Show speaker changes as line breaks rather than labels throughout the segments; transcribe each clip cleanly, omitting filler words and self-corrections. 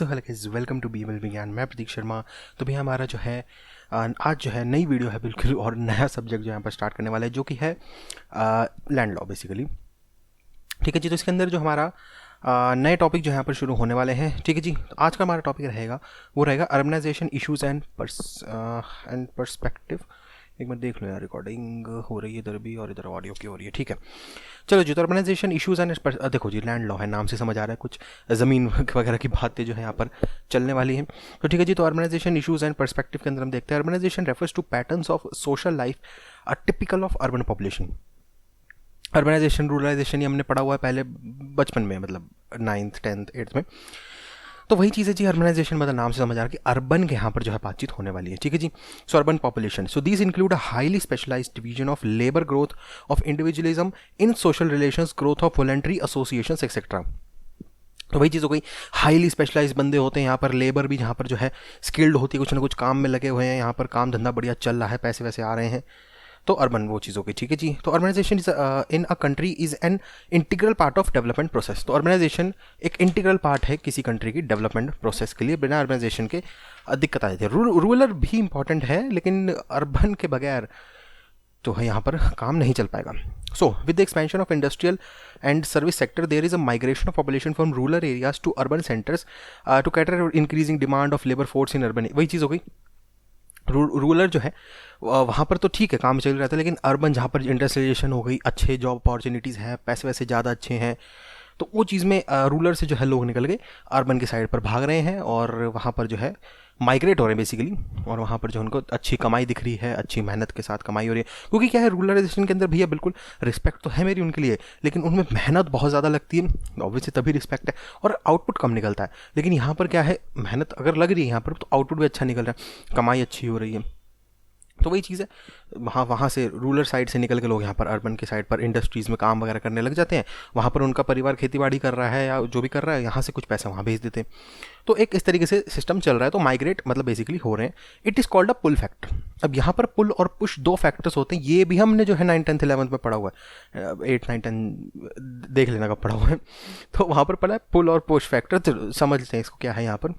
So hello guys, welcome to BML Vigyan. मैं प्रतीक शर्मा। तो भैया हमारा जो है आज जो है नई वीडियो है बिल्कुल, और नया सब्जेक्ट जो यहाँ पर स्टार्ट करने वाला है जो कि है लैंड लॉ बेसिकली। ठीक है जी, तो इसके अंदर जो हमारा नए टॉपिक जो यहाँ पर शुरू होने वाले हैं। ठीक है जी, तो आज का हमारा टॉपिक रहेगा वो रहेगा अर्बनाइजेशन इश्यूज एंड पर्सपेक्टिव। एक मिनट देख लो यार, रिकॉर्डिंग हो रही है इधर भी और इधर ऑडियो की हो रही है। ठीक है, चलो जी। तो अर्बनाइजेशन इश्यूज एंड देखो जी, लैंड लॉ है, नाम से समझ आ रहा है कुछ ज़मीन वगैरह की बातें जो है यहाँ पर चलने वाली हैं। तो ठीक है जी, तो अर्बनाइजेशन इश्यूज एंड पर्सपेक्टिव के अंदर हम देखते हैं urbanization refers to patterns of social life a typical of urban population. Urbanization ruralization ये हमने पढ़ा हुआ है पहले बचपन में, मतलब 9th 10th 8th में। तो वही चीज़ है जी, अर्बनाइजेशन मतलब नाम से समझ आ रहा है कि अर्बन के यहाँ पर जो है बातचीत होने वाली है। ठीक है जी, so urban population, so these include a highly specialised division of labour, growth of individualism in social relations, growth of voluntary associations etcetera. तो वही चीज़ हो गई, हाईली स्पेशलाइज बंदे होते हैं यहाँ पर, लेबर भी यहाँ पर जो है स्किल्ड होती है, कुछ ना कुछ काम में लगे हुए हैं, यहाँ पर काम धंधा बढ़िया चल रहा है, पैसे वैसे आ रहे हैं। तो अर्बन वो चीज़ हो गई। ठीक है जी, तो urbanization is in a country is an integral part of development process. तो अर्बनाइजेशन एक इंटीग्रल पार्ट है किसी कंट्री की डेवलपमेंट प्रोसेस के लिए। बिना अर्बनाइजेशन के दिक्कत आ जाती है। रूरल भी इंपॉर्टेंट है, लेकिन अर्बन के बगैर तो है यहाँ पर काम नहीं चल पाएगा। So with the expansion of industrial and service sector there is a migration of population from rural areas to urban centres to cater increasing demand of labour force in urban. वही चीज़ हो गई, रूरल जो है वहाँ पर तो ठीक है काम चल रहा था, लेकिन अर्बन जहाँ पर इंडस्ट्रियलाइजेशन हो गई, अच्छे जॉब अपॉर्चुनिटीज़ हैं, पैसे वैसे ज़्यादा अच्छे हैं, तो वो चीज़ में रूरल से जो है लोग निकल गए, अर्बन की साइड पर भाग रहे हैं और वहाँ पर जो है माइग्रेट हो रहे हैं बेसिकली। और वहाँ पर जो उनको अच्छी कमाई दिख रही है, अच्छी मेहनत के साथ कमाई हो रही है। क्योंकि क्या है, रूरलाइजेशन के अंदर भैया बिल्कुल रिस्पेक्ट तो है मेरी उनके लिए, लेकिन उनमें मेहनत बहुत ज़्यादा लगती है, ऑब्वियसली तभी रिस्पेक्ट है, और आउटपुट कम निकलता है। लेकिन यहाँ पर क्या है, मेहनत अगर लग रही है यहाँ पर तो आउटपुट भी अच्छा निकल रहा है, कमाई अच्छी हो रही है। तो वही चीज़ है, वहाँ से रूरल साइड से निकल के लोग यहाँ पर अर्बन के साइड पर इंडस्ट्रीज़ में काम वगैरह करने लग जाते हैं। वहाँ पर उनका परिवार खेतीबाड़ी कर रहा है या जो भी कर रहा है, यहाँ से कुछ पैसा वहाँ भेज देते हैं। तो एक इस तरीके से सिस्टम चल रहा है। तो माइग्रेट मतलब बेसिकली हो रहे हैं। It is called a pull factor. अब यहाँ पर पुल और पुश दो फैक्टर्स होते हैं। ये भी हमने जो है 9th 10th 11th में पढ़ा हुआ है, 8 9 10 देख लेना कब पढ़ा हुआ है। तो वहाँ पर पढ़ा है पुल और पुश फैक्टर, तो समझ लेते हैं इसको क्या है यहाँ पर।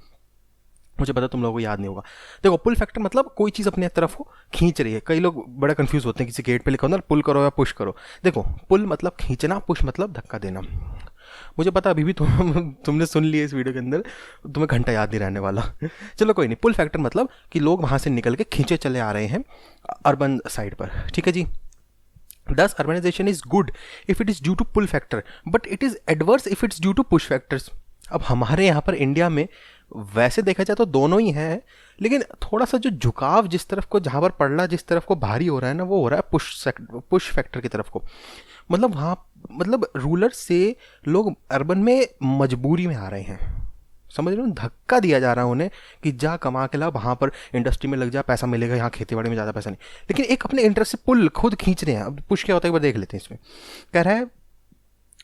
मुझे पता तुम लोगों को याद नहीं होगा। देखो, पुल फैक्टर मतलब कोई चीज़ अपने तरफ को खींच रही है। कई लोग बड़ा कंफ्यूज होते हैं, किसी गेट पे लिखा होता है पुल करो या पुश करो। देखो, पुल मतलब खींचना, पुश मतलब धक्का देना। मुझे पता अभी भी तुमने सुन लिया इस वीडियो के अंदर, तुम्हें घंटा याद नहीं रहने वाला। चलो कोई नहीं। पुल फैक्टर मतलब कि लोग वहाँ से निकल के खींचे चले आ रहे हैं अर्बन साइड पर। ठीक है जी, Thus, urbanization is good if it is due to pull factor, but it is adverse if it's due to push factors. अब हमारे यहाँ पर इंडिया में वैसे देखा जाए तो दोनों ही हैं, लेकिन थोड़ा सा जो झुकाव जिस तरफ को, जहाँ पर पड़ना जिस तरफ को भारी हो रहा है ना, वो हो रहा है पुश फैक्टर की तरफ को। मतलब वहाँ मतलब रूरल से लोग अर्बन में मजबूरी में आ रहे हैं, समझ रहे हो, धक्का दिया जा रहा है उन्हें कि जा कमा के ला, वहाँ पर इंडस्ट्री में लग जा, पैसा मिलेगा, यहाँ खेतीबाड़ी में ज़्यादा पैसा नहीं। लेकिन एक अपने इंटरेस्ट से पुल खुद खींच रहे हैं। अब पुश क्या होता है एक बार देख लेते हैं। इसमें कह रहा है,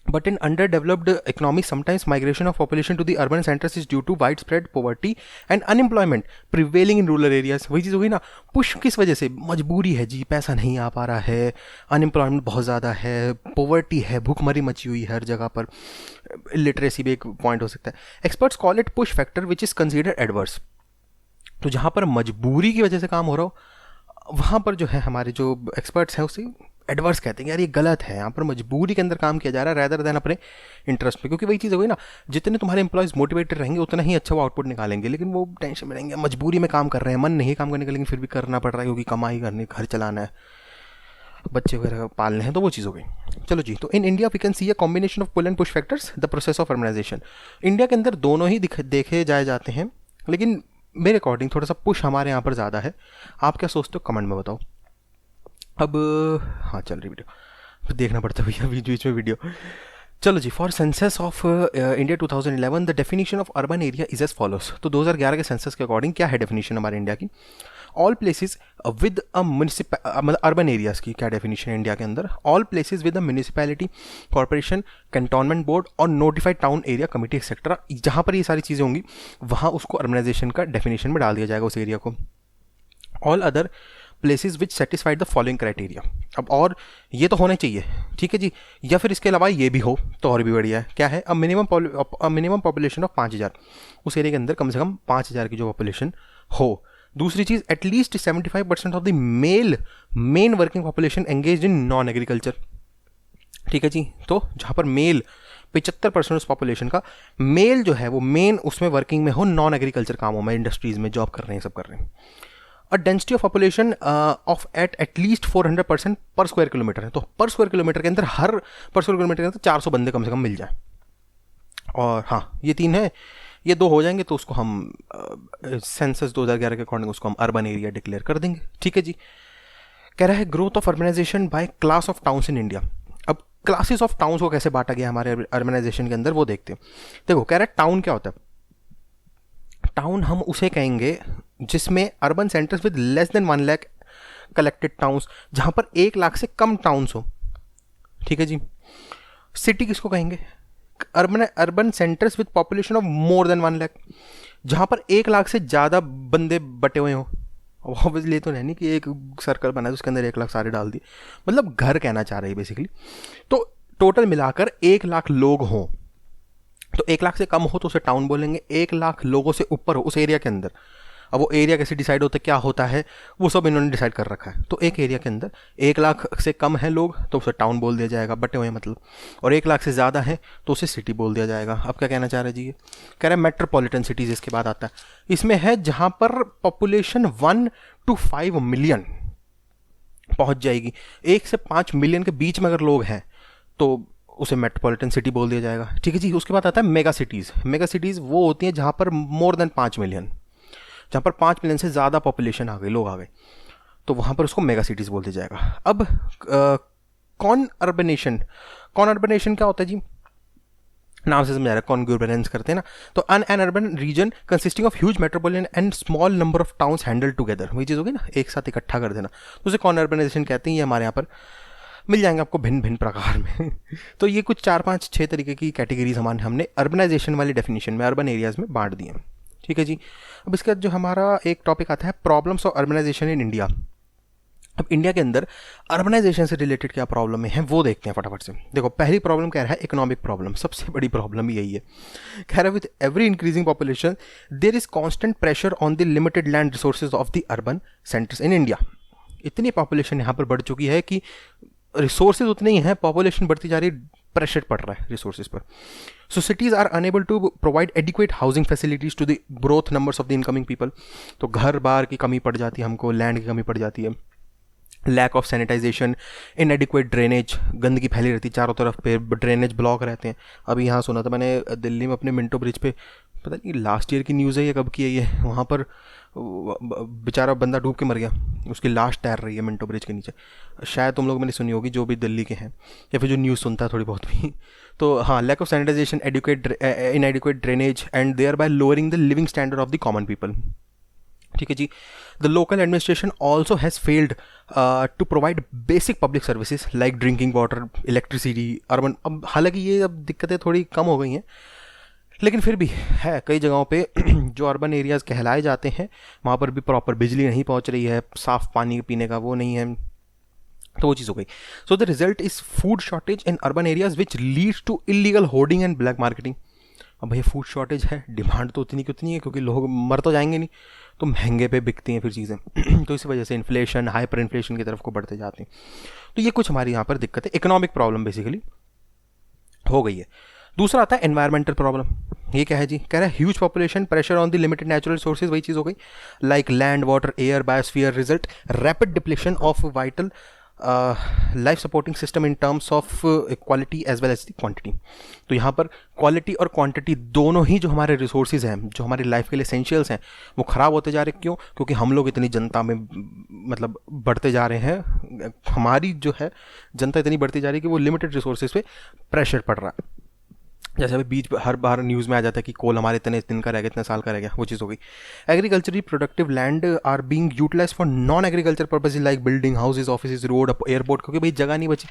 but in under developed economy sometimes migration of population to the urban centres is due to wide spread poverty and unemployment prevailing in rural areas. वही चीज़ होगी ना, पुश किस वजह से, मजबूरी है जी, पैसा नहीं आ पा रहा है, अनएम्प्लॉयमेंट बहुत ज़्यादा है, पॉवर्टी है, भूखमरी मची हुई है हर जगह पर, लिटरेसी भी एक पॉइंट हो सकता है। Experts call it push factor which is considered adverse. तो जहाँ पर मजबूरी की वजह से काम हो रहा हो, वहाँ पर जो है हमारे जो एक्सपर्ट्स हैं उसे एडवर्स कहते हैं। यार ये गलत है, यहाँ पर मजबूरी के अंदर काम किया जा रहा है रैदर देन अपने इंटरेस्ट पे। क्योंकि वही चीज़ होगी ना, जितने तुम्हारे एम्प्लॉयज़ मोटिवेटेड रहेंगे उतना ही अच्छा वो आउटपुट निकालेंगे। लेकिन वो टेंशन में रहेंगे, मजबूरी में काम कर रहे हैं, मन नहीं काम करने का, लेकिन फिर भी करना पड़ रहा है क्योंकि कमाई करनी, घर चलाना है, बच्चे वगैरह पालने हैं, तो वो चीज़ हो गई। चलो जी, तो in India we can see a combination of pull and push factors the process of urbanization. India के अंदर दोनों ही देखे जाए जाते हैं, लेकिन मेरे अकॉर्डिंग थोड़ा सा पुश हमारे यहाँ पर ज़्यादा है। आप क्या सोचते हो, कमेंट में बताओ। अब हाँ, चल रही वीडियो, देखना पड़ता है भैया बीच बीच में वीडियो। चलो जी, for census of India 2011 the definition of urban area is as follows. तो 2011 के सेंसस के अकॉर्डिंग क्या है डेफिनेशन हमारे इंडिया की? ऑल प्लेसेस विद अ मतलब अर्बन एरियाज़ की क्या डेफिनेशन है इंडिया के अंदर? All places with a municipality, corporation, cantonment board और notified town area committee etcetera. जहाँ पर ये सारी चीज़ें होंगी वहाँ उसको अर्बनाइजेशन का डेफिनेशन में डाल दिया जाएगा उस एरिया को। All other places which satisfied the following criteria. अब और ये तो होने चाहिए, ठीक है जी। या फिर इसके अलावा ये भी हो तो और भी बढ़िया है। क्या है, अब मिनिमम पॉपुलेशन ऑफ 5,000, उस एरिया के अंदर कम से कम 5,000 की जो पॉपुलेशन हो। दूसरी चीज़, at least 75% of the main working population engage in non agriculture, ठीक है जी। तो जहाँ पर मेल 75% उस पॉपुलेशन का मेल जो है वो मेन उसमें वर्किंग में हो, नॉन एग्रीकल्चर कामों में, इंडस्ट्रीज में जॉब कर रहे हैं, सब कर रहे हैं। और density of population of at least 400% पर स्क्वायर किलोमीटर है। तो पर स्क्वायर किलोमीटर के अंदर पर स्क्वायर किलोमीटर के अंदर 400 बंदे कम से कम मिल जाए। और हाँ, ये 3 है, ये 2 हो जाएंगे तो उसको हम सेंसस 2011 के अकॉर्डिंग उसको हम अर्बन एरिया डिक्लेयर कर देंगे, ठीक है जी। कह रहा है growth of urbanization by class of towns in India. अब क्लासेस ऑफ टाउन्स को कैसे बांटा गया हमारे अर्बनाइजेशन के अंदर वो देखते हैं। देखो, कह रहा है टाउन क्या होता है। टाउन हम उसे कहेंगे जिसमें urban centres with less than 1 lakh collected towns, जहां पर 1 लाख से कम टाउन्स हो, ठीक है जी। सिटी किसको कहेंगे, urban centres with population of more than 1 lakh, जहां पर 1 लाख से ज़्यादा बंदे बटे हुए हों। ऑब्वियसली तो नहीं कि एक सर्कल बना है उसके अंदर 1 लाख सारे डाल दिए, मतलब घर कहना चाह रहे हैं बेसिकली। तो टोटल मिलाकर 1 लाख लोग हों, तो 1 लाख से कम हो तो उसे टाउन बोलेंगे, 1 लाख लोगों से ऊपर हो उस एरिया के अंदर। अब वो एरिया कैसे डिसाइड होता है, क्या होता है, वो सब इन्होंने डिसाइड कर रखा है। तो एक एरिया के अंदर 1 लाख से कम है लोग तो उसे टाउन बोल दिया जाएगा, बटे हुए मतलब। और 1 लाख से ज़्यादा है तो उसे सिटी बोल दिया जाएगा। अब क्या कहना चाह रहे जी, ये कह रहे हैं मेट्रोपॉलिटन सिटीज़ इसके बाद आता है। इसमें है जहाँ पर पॉपुलेशन 1 to 5 मिलियन पहुँच जाएगी, 1 से 5 मिलियन के बीच में अगर लोग हैं तो उसे मेट्रोपॉलिटन सिटी बोल दिया जाएगा, ठीक है जी। उसके बाद आता है मेगा सिटीज़। मेगा सिटीज़ वो होती हैं जहाँ पर मोर देन 5 मिलियन, जहाँ पर 5 मिलियन से ज़्यादा पॉपुलेशन आ गई, लोग आ गए, तो वहाँ पर उसको मेगा सिटीज़ बोल दिया जाएगा। अब कॉन अर्बनेशन क्या होता है जी, नाम से समझा रहा है, कॉन्ग्रुबेंस करते हैं ना। तो an urban region consisting of huge metropolitan and small number of towns handle together, वही चीज़ होगी ना, एक साथ इकट्ठा कर देना, तो उसे कॉन अर्बनाइजेशन कहते हैं। ये हमारे यहाँ पर मिल जाएंगे आपको भिन्न भिन्न प्रकार में। तो ये कुछ 4, 5, 6 तरीके की कैटेगरीज हमने अर्बनाइजेशन वाली डेफिनेशन में अर्बन एरियाज़ में बांट दिए हैं, ठीक है जी। अब इसके बाद जो हमारा एक टॉपिक आता है problems of urbanization in India. अब इंडिया के अंदर अर्बनाइजेशन से रिलेटेड क्या प्रॉब्लम है वो देखते हैं फटाफट से। देखो, पहली प्रॉब्लम कह रहा है इकोनॉमिक प्रॉब्लम, सबसे बड़ी प्रॉब्लम यही है। कह रहा है with every increasing population there is constant pressure on the limited land resources of the urban centres in India. इतनी पॉपुलेशन यहाँ पर बढ़ चुकी है कि रिसोर्सेज उतने ही हैं, पॉपुलेशन बढ़ती जा रही है, प्रेशर पड़ रहा है रिसोर्सेज पर। So cities are unable to provide adequate housing facilities to the growth numbers of the incoming people. तो घर बार की कमी पड़ जाती है हमको, लैंड की कमी पड़ जाती है, lack of sanitization, inadequate drainage, गंदगी फैली रहती है चारों तरफ पे, ड्रेनेज ब्लॉक रहते हैं। अभी यहाँ सुना था मैंने दिल्ली में अपने मिंटो ब्रिज पे, पता नहीं लास्ट ईयर की न्यूज़ है या कब की है ये, वहाँ पर बेचारा बंदा डूब के मर गया, उसकी लाश तैर रही है मिंटो ब्रिज के नीचे। शायद तुम लोग मैंने सुनी होगी जो भी दिल्ली के हैं या फिर जो न्यूज़ सुनता है थोड़ी बहुत भी। तो हाँ, lack of sanitization, inadequate drainage and thereby lowering the living standard of the common people, ठीक है जी। The local administration also has failed to provide basic public services like drinking water, electricity, urban. अब हालांकि ये अब दिक्कतें थोड़ी कम हो गई हैं, लेकिन फिर भी है कई जगहों पे जो अर्बन एरियाज़ कहलाए जाते हैं वहाँ पर भी प्रॉपर बिजली नहीं पहुँच रही है, साफ़ पानी पीने का वो नहीं है, तो वो चीज़ हो गई। So the result is food shortage in urban areas which leads to illegal hoarding and black marketing. अब भैया फूड शॉर्टेज है, डिमांड तो उतनी की उतनी है क्योंकि लोग मर तो जाएंगे नहीं, तो महंगे पे बिकती हैं फिर चीज़ें। तो इसी वजह से इन्फ्लेशन, हाइपर इन्फ्लेशन की तरफ को बढ़ते जाते हैं। तो ये कुछ हमारी यहाँ पर दिक्कत है, इकोनॉमिक प्रॉब्लम बेसिकली हो गई है। दूसरा आता है एनवायरमेंटल प्रॉब्लम। ये क्या है जी, कह रहा है huge population, pressure on the limited natural resources, वही चीज़ हो गई, like land, water, air, biosphere, result rapid depletion of vital life supporting system in terms of quality as well as the quantity. तो यहाँ पर क्वालिटी और quantity दोनों ही जो हमारे रिसोर्सेज हैं, जो हमारी लाइफ के लिए एसेंशियल्स हैं, वो ख़राब होते जा रहे। क्यों? क्योंकि हम लोग इतनी जनता में मतलब बढ़ते जा रहे हैं, हमारी जो है जनता इतनी बढ़ती जा रही है कि वो लिमिटेड रिसोर्सेज पे प्रेशर पड़ रहा है। जैसे अभी बीच हर बार न्यूज़ में आ जाता है कि कोल हमारे इतने दिन का रह गया, इतने साल का रह गया, वो चीज़ हो गई। Agriculturally productive land are being utilize for non agriculture purpose like building houses, office, road, airport, क्योंकि भाई जगह नहीं बची,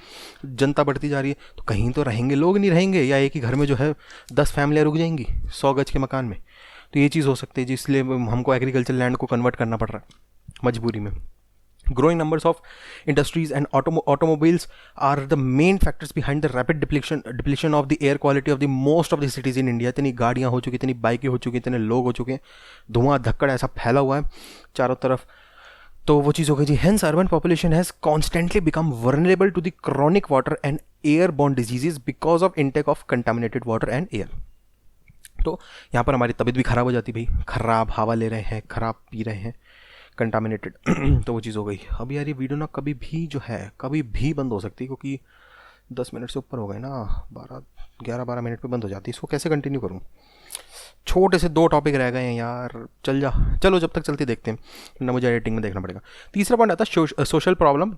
जनता बढ़ती जा रही है, तो कहीं तो रहेंगे लोग, नहीं रहेंगे, या एक ही घर में जो है 10 फैमिलियाँ रुक जाएंगी 100 गज के मकान में। तो ये चीज़ हो सकती है जी, इसलिए हमको एग्रीकल्चर लैंड को कन्वर्ट करना पड़ रहा है मजबूरी में। Growing numbers of industries and automobiles are the main factors behind the rapid depletion of the air quality of the most of the cities in India. इतनी गाड़ियाँ हो चुकी, इतनी बाइकें हो चुकी, इतने लोग हो चुके हैं, धुआं धक्कड़ ऐसा फैला हुआ है चारों तरफ, तो वो चीज़ हो गई जी. Hence urban population has constantly become vulnerable to the chronic water and airborne diseases because of intake of contaminated water and air. तो यहाँ पर हमारी तबीयत भी ख़राब हो जाती भाई, ख़राब हवा ले रहे हैं, ख़राब पी रहे हैं, कंटामिनेटेड. तो वो चीज़ हो गई. अब यार ये वीडियो ना कभी भी जो है कभी भी बंद हो सकती है, क्योंकि 10 मिनट से ऊपर हो गए ना, 11-12 मिनट पे बंद हो जाती है. इसको कैसे कंटिन्यू करूँ? छोटे से 2 टॉपिक रह गए हैं यार. चलो जब तक चलती देखते हैं, ना मुझे एडिटिंग में देखना पड़ेगा. तीसरा पॉइंट आता है social problem.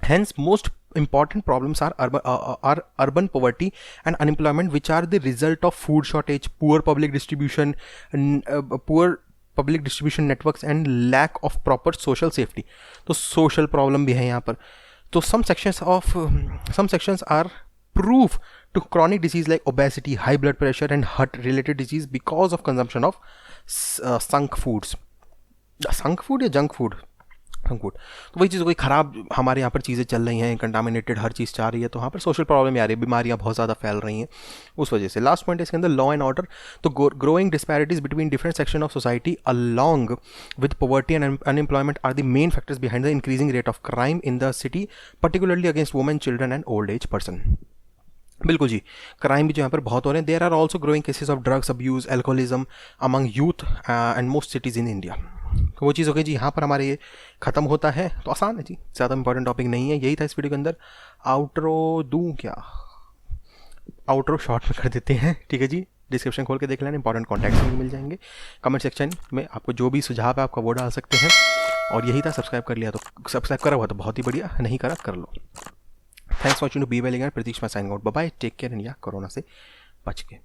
Hence, most important problems are urban poverty and unemployment, which are the result of food shortage, poor public distribution networks and lack of proper social safety. तो social problem भी है यहाँ पर. तो some sections are proof to chronic disease like obesity, high blood pressure and heart related disease because of consumption of junk food तो वही चीज़ कोई ख़राब हमारे यहाँ पर चीज़ें चल रही हैं, कंटामिनेटेड हर चीज़ चाह रही है, तो वहाँ पर सोशल प्रॉब्लम आ रही है, बीमारियाँ बहुत ज़्यादा फैल रही हैं उस वजह से. लास्ट पॉइंट है इसके अंदर लॉ एंड ऑर्डर. तो growing disparities between different section of society along with poverty and unemployment are the main factors behind the increasing rate of crime in the city, particularly against women, children and old age person. बिल्कुल जी, crime भी जो यहाँ पर बहुत हो रहे हैं. There are also growing cases of drugs abuse, alcoholism among youth and most cities in India. तो वो चीज़ हो गई जी. यहाँ पर हमारे ये ख़त्म होता है, तो आसान है जी, ज़्यादा इंपॉर्टेंट टॉपिक नहीं है. यही था इस वीडियो के अंदर. आउटरो दूँ क्या? आउटरो शॉर्ट में कर देते हैं, ठीक है जी. डिस्क्रिप्शन खोल के देख लेना, इंपॉर्टेंट कॉन्टैक्ट्स भी मिल जाएंगे. कमेंट सेक्शन में आपको जो भी सुझाव है आपका वो डाल सकते हैं. और यही था. सब्सक्राइब कर लिया तो सब्सक्राइब करा हुआ तो बहुत ही बढ़िया, नहीं करा कर लो. Thanks for watching to be well again. Pratiksha signing out. Bye bye, take care. India corona से बच के.